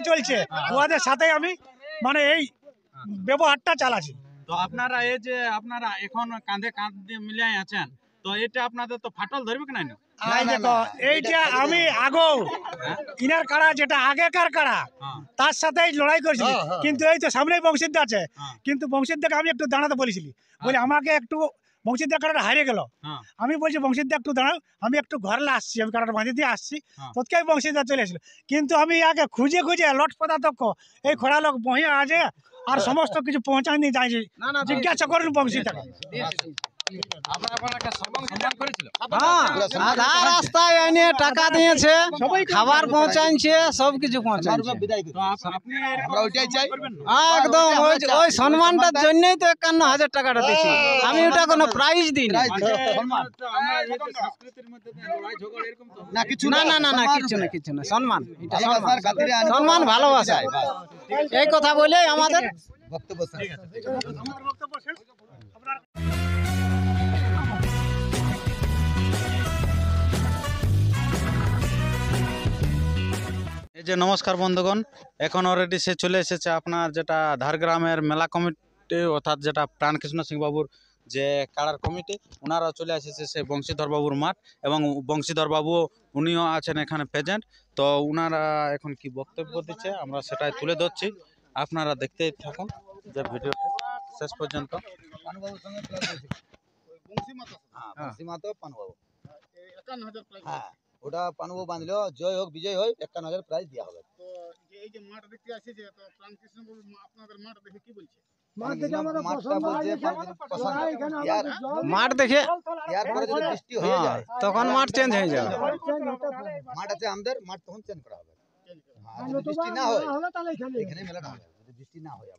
চলছে ওদের সাথে আমি মানে এই ব্যবহারটা চালাচ্ছি। তো আপনারা এই যে আপনারা এখন কাঁধে কাঁধ দিয়ে মিলিয়ে আছেন, তো এটা আপনাদের তো ফাটল ধরবে কি না? এই দেখো এইটা আমি আগেও ইনার কাড়া যেটা আগেকার কাড়া তার সাথেই লড়াই করেছি, কিন্তু এই তো সামনেই বংশীদ্ধ আছে, কিন্তু বংশীদ্ধকে আমি একটু দাঁড়াতে বলেছিলি, বলে আমাকে একটু বংশীদ্ধ কাড়াটা হারিয়ে গেল। আমি বলছি বংশীদ্ধ একটু দাঁড়াও, আমি একটু ঘরে আসছি, আমি কাড়াটা বাঁধে দিয়ে আসছি, তৎকাই বংশীদ্ধ চলে এসেছিল। কিন্তু আমি আগে খুঁজে খুঁজে লট পদার্থ এই খোড়া লোক বহিয়া আছে আর সমস্ত কিছু পৌঁছায় নিয়ে যাইছি, জিজ্ঞাসা করুন বংশীদ্ধকে। আধা রাস্তায় এনে টাকা দিয়েছে, খাবার পৌঁছাইছে, সবকিছু পৌঁছাইছে। একদম ওই সম্মানটার জন্যই তো 51,000 টাকাটা দিচ্ছি আমি, ওটা কোনো প্রাইজ দিই না। না না না না, কিছু না কিছু না, সম্মান, সম্মান, ভালোবাসা, এই কথা বলে আমাদের বক্তব্য। এই যে নমস্কার বন্ধুগণ, এখন অলরেডি সে চলে এসেছে আপনার যেটা ঝাড়গ্রামের মেলা কমিটি, অর্থাৎ যেটা প্রাণকৃষ্ণ সিং বাবুর যে কাড়ার কমিটি, ওনারা চলে এসেছে সে বংশীধর বাবুর মাঠ, এবং বংশীধর বাবু উনিও আছেন এখানে প্রেজেন্ট। তো ওনারা এখন কি বক্তব্য দিচ্ছে আমরা সেটাই তুলে ধরছি, আপনারা দেখতেই থাকুন যে ভিডিওটা শেষ পর্যন্ত। ওটা পানুবাবু বাঁধলো, জয় হোক বিজয় হোক, 51,000 প্রাইজ দেওয়া হবে। তো এই যে মাঠ দেখতে আসছে, যে তো প্রাণকৃষ্ণ বাবু আপনাদের মাঠ দেখে কি বলছে? মাঠ দেখে আমাদের পছন্দ, মাঠ দেখে এরপরে যদি বৃষ্টি হয়ে যায় তখন মাঠ চেঞ্জ হয়ে যাবে। মাঠ আছে আমাদের, মাঠ তখন চেঞ্জ করা হবে। যদি বৃষ্টি না হয় এখানে মেলাটা হবে, যদি বৃষ্টি না হয়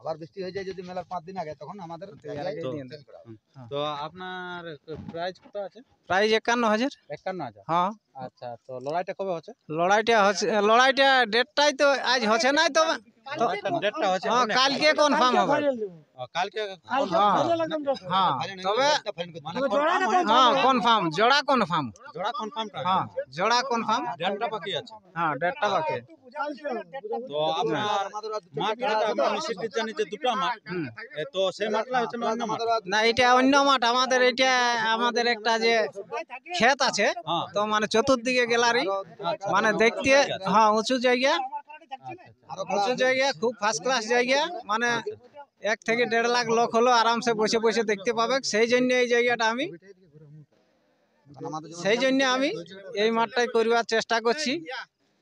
আবার বৃষ্টি হয়ে যায় যদি মেলার 5 দিন আগে, তখন আমাদের চেঞ্জ করা হবে। তো আপনার প্রাইজ কত আছে? প্রাইজ 51,000। 51,000। হ্যাঁ। আচ্ছা, তো লড়াইটা কবে হচ্ছে? লড়াইটা ডেটটাই তো আজ হচ্ছে নাই, তবে ডেটটা হচ্ছে কালকে কনফার্ম হবে। কালকে হ্যাঁ, তবে হ্যাঁ কনফার্ম, জোড়া কনফার্ম, হ্যাঁ জোড়া কনফার্ম, ডেটটা বাকি আছে। হ্যাঁ ডেটটা বাকি। তো আপনার মাঠ যেটা আমরা নিশ্চিত জানি যে দুটো মাঠ, তো সেই মাঠটা হচ্ছে অন্য মাঠ না, এটা অন্য মাঠ আমাদের। এটা আমাদের একটা যে ক্ষেত আছে, তো মানে চতুর্দিকে গ্যালারি, মানে দেখতে হ্যাঁ উঁচু জায়গা, খুব ফার্স্ট ক্লাস জায়গা, মানে 1 থেকে 1.5 লাখ লোক হলো আরামসে বসে বসে দেখতে পাবে। সেই জন্য এই জায়গাটা আমি এই মাঠটাই করবার চেষ্টা করছি।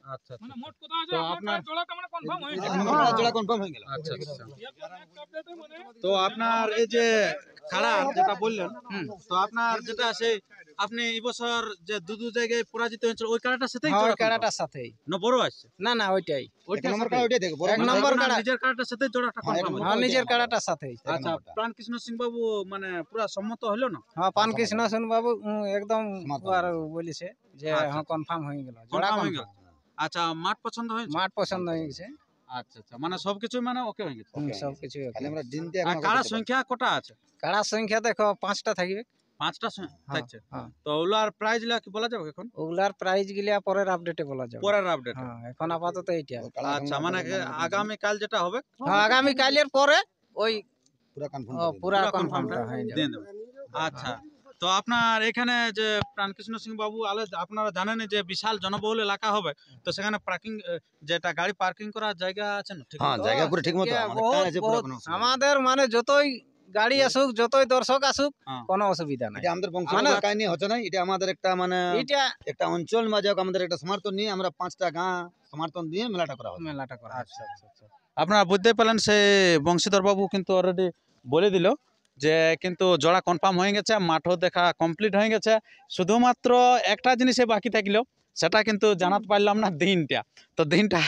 আচ্ছা, তো আপনার জোড়া কনফার্ম হয়ে গেল। আচ্ছা, তো আপনার এই যে কাড়া যেটা বললেন, তো আপনার যেটা সেই আপনি এই বছর যে দু জায়গায় পরাজিত হয়েছিল, ওই কাড়াটার সাথেই ওই কাড়াটার সাথেই না বড় আসছে? না না, ওইটাই নম্বর কাড়া, ওইটাই দেখো, এক নম্বর কাড়া, নিজের কাড়াটার সাথে জোড়াটা কনফার্ম। হ্যাঁ নিজের কাড়াটার সাথেই। আচ্ছা, প্রাণকৃষ্ণ সিং বাবু মানে পুরো সম্মত হলো না? হ্যাঁ প্রাণকৃষ্ণ সিং বাবু একদম বলেছে যে হ্যাঁ কনফার্ম হয়ে গেল, জোড়া কনফার্ম। আচ্ছা, মাঠ পছন্দ হয়েছে? মাঠ পছন্দ হয়ে গেছে। আচ্ছা, মানে সবকিছু মানে ওকে হয়ে গেছে? সবকিছু। আমরা দিনতে কাড়ার সংখ্যা কটা আছে? কাড়ার সংখ্যা দেখো 5টা থাকবে। 5টা থাকছে। তো ওগুলার প্রাইজ কি বলা যাবে এখন? ওগুলার প্রাইজ গিলা পরের আপডেটে বলা যাবে। পরের আপডেট? হ্যাঁ, এখন আপাতত এইটা। আচ্ছা, মানে আগামী কাল যেটা হবে, হ্যাঁ আগামী কালের পরে ওই পুরা কনফার্মটা হয়ে যাবে। আচ্ছা, তো আপনার এখানে যে প্রাণকৃষ্ণ সিং বাবু আপনারা জানেন যে বিশাল জনবহুল এলাকা হবে, তো সেখানে পার্কিং যেটা গাড়ি পার্কিং করার জায়গা আছে না? হ্যাঁ, জায়গা পুরো ঠিক মতো আমাদের মানে যতই গাড়ি আসুক, যতই দর্শক আসুক, কোনো অসুবিধা নাই। এটা আমাদের বংশগত কাহিনী হচ্ছে না, এটা আমাদের একটা মানে এটা একটা অঞ্চল মাঝে আমাদের একটা সমর্থন নিয়ে আমরা 5টা গাঁ সমর্থন দিয়ে মেলাটা করা হয়। আচ্ছা, আপনারা বুঝতে পেলেন, সে বংশীধর বাবু কিন্তু অলরেডি বলে দিল যে কিন্তু জোড়া কনফার্ম হয়ে গেছে, মাঠও দেখা কমপ্লিট হয়ে গেছে। শুধুমাত্র একটা জিনিসে বাকি থাকলো, সেটা কিন্তু জানাতে পারলাম না, দিনটা। তো দিনটা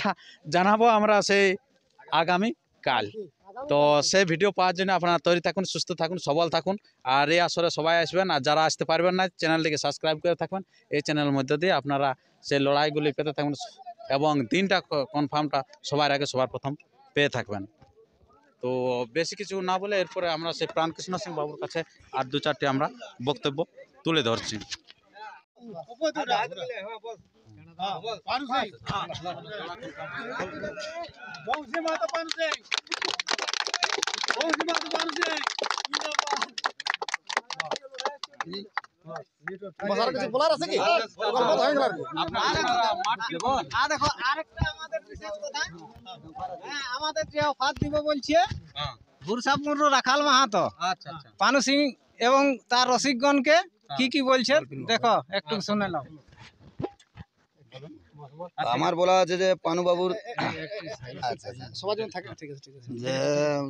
জানাবো আমরা সেই আগামী কাল। তো সেই ভিডিও পাওয়ার জন্য আপনারা তৈরি থাকুন, সুস্থ থাকুন, সবল থাকুন। আর এই আসরে সবাই আসবেন, আর যারা আসতে পারবেন না চ্যানেলটিকে সাবস্ক্রাইব করে থাকবেন। এই চ্যানেলের মধ্যে দিয়ে আপনারা সেই লড়াইগুলি পেতে থাকবেন, এবং দিনটা কনফার্মটা সবার আগে সবার প্রথম পেয়ে থাকবেন। তো বেশি কিছু না বলে এরপরে আমরা সেই প্রাণকৃষ্ণ সিং বাবুর কাছে আর 2-4টি আমরা বক্তব্য তুলে ধরছি। দেখো আরেকটা আমাদের বিশেষ কথা, হ্যাঁ আমাদের যে অফার দিব বলছে ভুরসাপুর রাখাল মাহাতো, আচ্ছা আচ্ছা পানু সিং এবং তার রসিকগণকে কি বলছে দেখো একটু শুনে নাও। আমার বলা আছে যে পানুবাবুর সবার জন্য থাকে, ঠিক আছে ঠিক আছে। যে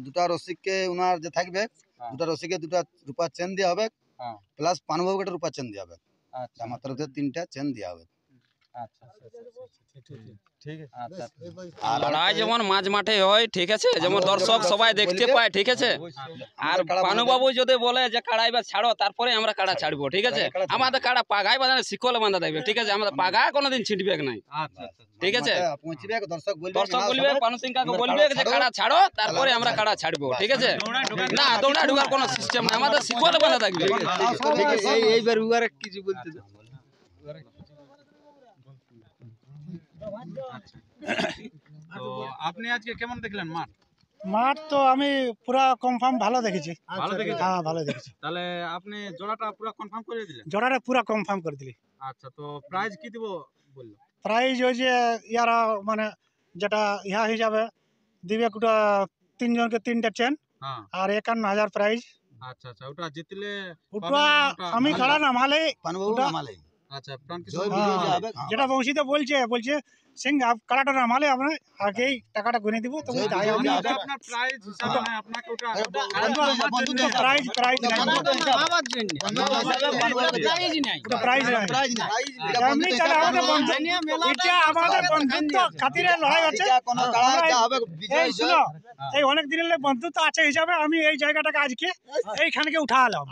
দুটা রসিককে উনার যে থাকবে, দুটা রসিকে দুটা রূপার চেন দেওয়া হবে, হ্যাঁ। প্লাস পানুবাবুকে একটা রূপার চেন দেওয়া হবে। আচ্ছা আমার তরফ থেকে 3টা চেন দেওয়া হবে। আচ্ছা ঠিক আছে আচ্ছা আর লড়াই যেমন মাঝ মাঠে হয়, ঠিক আছে, যেমন দর্শক সবাই দেখতে পায়, ঠিক আছে। আর পানুবাবু যদি বলে যে কাড়া এবার ছাড়ো, তারপরে আমরা কাড়া ছাড়বো, ঠিক আছে। আমাদের কাড়া পাগায় বাঁধা শিকলে বাঁধা থাকবে, ঠিক আছে। আমাদের পাগা কোনোদিন ছিটবে নাই, আচ্ছা ঠিক আছে। পৌঁছবে, দর্শক বলবে, দর্শক বলবে, পানু সিং কাকে বলবে যে কাড়া ছাড়ো, তারপরে আমরা কাড়া ছাড়বো, ঠিক আছে। না দৌড়া ঢুকার কোনো সিস্টেম নাই, আমাদের শিকলে বাঁধা থাকবে। এইবার উয়ারে কিছু বলতে দাও। তো আপনি আজকে কেমন দেখলেন মাঠ? মাঠ তো আমি পুরা কনফার্ম ভালো দেখেছি। ভালো দেখেছেন? হ্যাঁ ভালো দেখেছি, তাহলে আপনি জোড়াটা পুরো কনফার্ম করে দিলেন? জোড়াটা পুরা কনফার্ম করে দিলি। আচ্ছা, তো প্রাইজ কি দিব বললো? প্রাইজ ওই যে ইয়ারা মানে যেটা ইহা হিসাবে দিবে, ওটা 3 জনকে 3টা চেন হ্যাঁ আর 51,000 প্রাইজ। আচ্ছা আচ্ছা, ওটা জিতলে ওটা আমি কাড়া নামালে পানুবাবু ওটা- নামালে আচ্ছা প্রাণ কিছু জয় হ্যাঁ, বিজয় যে হবে, যেটা বংশীতে বলছে সিং কাড়াটা নামালে আমরা আগেই টাকাটা গুনে দিব। তো জয় তাই বিজয় আমি যে ওটা আপনার প্রাইজ হিসাবে নয়, আপনাকে ওটা প্রাইজ প্রাইজ আমার জন্য প্রাইজ নাই, ওটা প্রাইজ নাই। প্রাইজ না, এমনি চলে আমাদের বন্ধু, এটা আমাদের বন্ধুত্ব খাতিরে লড়াই আছে। এটা কোনো কাড়া যা হবে বিজয় এই শুনো, এই অনেক দিনের বন্ধুত্ব আছে হিসাবে আমি এই জায়গাটাকে আজকে এইখানকে উঠালাম,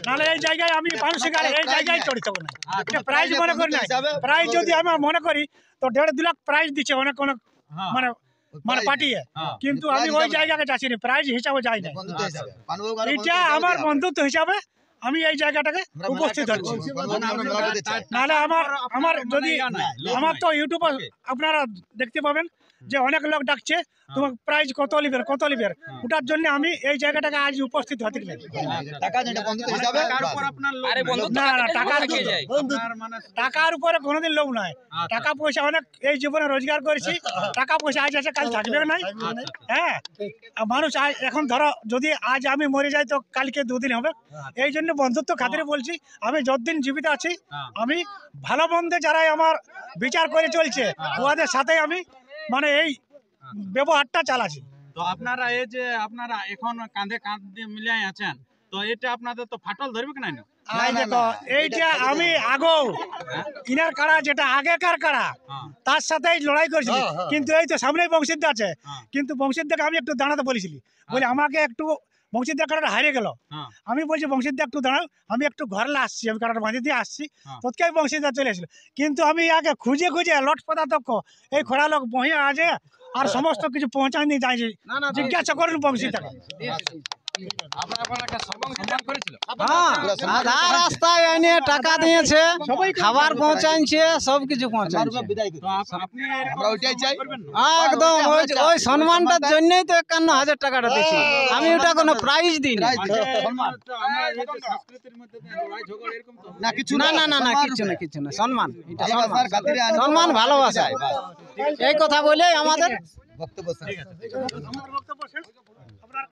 নাহলে এই জায়গায় আমি পানু সিং আর এই জায়গায় চড়িত না। এটা প্রাইজ মনে করি না, প্রাইজ যদি আমি মনে করি তো 1.5-2 লাখ প্রাইজ দিচ্ছে অনেক অনেক মানে মানে পাঠিয়ে, কিন্তু আমি ওই জায়গাকে যাচ্ছি, প্রাইজ হিসাবে যাই না। বন্ধুত্ব হিসাবে পানুবাবু আর এটা আমার বন্ধুত্ব হিসাবে আমি এই জায়গাটাকে উপস্থিত হচ্ছি। নাহলে আমার যদি আমার তো ইউটিউবে আপনারা দেখতে পাবেন যে অনেক লোক ডাকছে তোমার প্রাইজ কত লিবের ওটার জন্য আমি এই জায়গাটাকে আজ উপস্থিত হতে গেলাম। টাকা যেটা বন্ধুত্ব হিসাবে আপনার লোক আরে বন্ধু না না টাকার আপনার মানে টাকার উপরে কোনোদিন লোভ নাই। টাকা পয়সা অনেক এই জীবনে রোজগার করেছি, টাকা পয়সা আজ আছে কাল থাকবে নাই। হ্যাঁ, আর মানুষ এখন ধরো যদি আজ আমি মরে যাই তো কালকে 2 দিন হবে। এই জন্য বন্ধুত্ব খাতিরে বলছি, আমি যতদিন জীবিত আছি আমি ভালো মন্দে যারাই আমার বিচার করে চলছে ওদের সাথে আমি মানে এই ব্যবহারটা চালাচ্ছি। তো আপনারা এই যে আপনারা এখন কাঁধে কাঁধ দিয়ে মিলিয়ে আছেন, তো এটা আপনাদের তো ফাটল ধরবে কি না? এই দেখো এইটা আমি আগো ইনার কাড়া যেটা আগেকার কাড়া তার সাথেই লড়াই করেছিলি, কিন্তু এই তো সামনেই বংশীদ্দা আছে, কিন্তু বংশীদ্দাকে আমি একটু দাঁড়াতে বলেছিলি, বলে আমাকে একটু বংশীদ্দা কাড়াটা হারিয়ে গেল। আমি বলছি বংশীদ্দা একটু দাঁড়াও, আমি একটু ঘরে আসছি, আমি কাড়াটা বাঁধে দিয়ে আসছি, তৎকাই বংশীদ্দা চলে এসেছিল। কিন্তু আমি আগে খুঁজে লট পদার্থ এই খোড়া লোক বহিয়া আছে আর সমস্ত কিছু পৌঁছায় নিয়ে যাইছি, জিজ্ঞাসা করুন বংশীদ্দাকে। আধা রাস্তায় এনে টাকা দিয়েছে, খাবার পৌঁছাইছে, সবকিছু পৌঁছাইছে। আমরা ওইটাই চাই। একদম ওই সম্মানটার জন্যই তো 51,000 টাকাটা দিচ্ছি, আমি ওটা কোনো প্রাইজ দিই না। না কিছু না না না না কিছু না সম্মান, এটা সম্মান, ভালোবাসার খাতিরে আনি- সম্মান ভালোবাসা, এই কথা বলে আমাদের বক্তব্য স্যার। আমার বক্তব্য